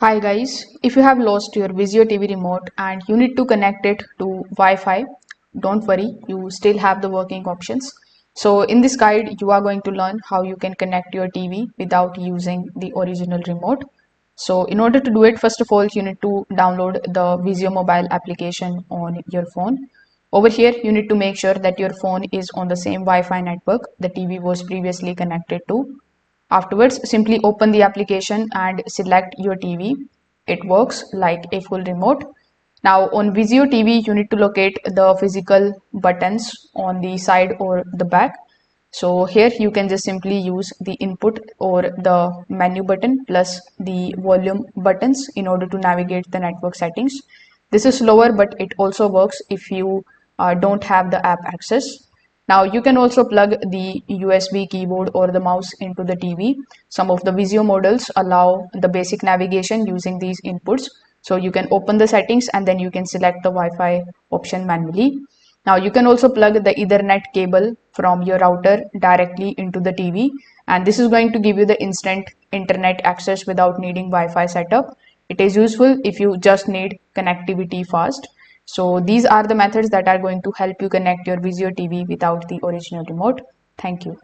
Hi guys, if you have lost your Vizio TV remote and you need to connect it to Wi-Fi, don't worry, you still have the working options. So in this guide, you are going to learn how you can connect your TV without using the original remote. So in order to do it, first of all, you need to download the Vizio mobile application on your phone. Over here, you need to make sure that your phone is on the same Wi-Fi network the TV was previously connected to. Afterwards, simply open the application and select your TV. It works like a full remote. Now on Vizio TV, you need to locate the physical buttons on the side or the back. So here you can just simply use the input or the menu button plus the volume buttons in order to navigate the network settings. This is slower, but it also works if you don't have the app access. Now you can also plug the USB keyboard or the mouse into the TV. Some of the Vizio models allow the basic navigation using these inputs. So you can open the settings and then you can select the Wi-Fi option manually. Now you can also plug the Ethernet cable from your router directly into the TV, and this is going to give you the instant internet access without needing Wi-Fi setup. It is useful if you just need connectivity fast. So these are the methods that are going to help you connect your Vizio TV without the original remote. Thank you.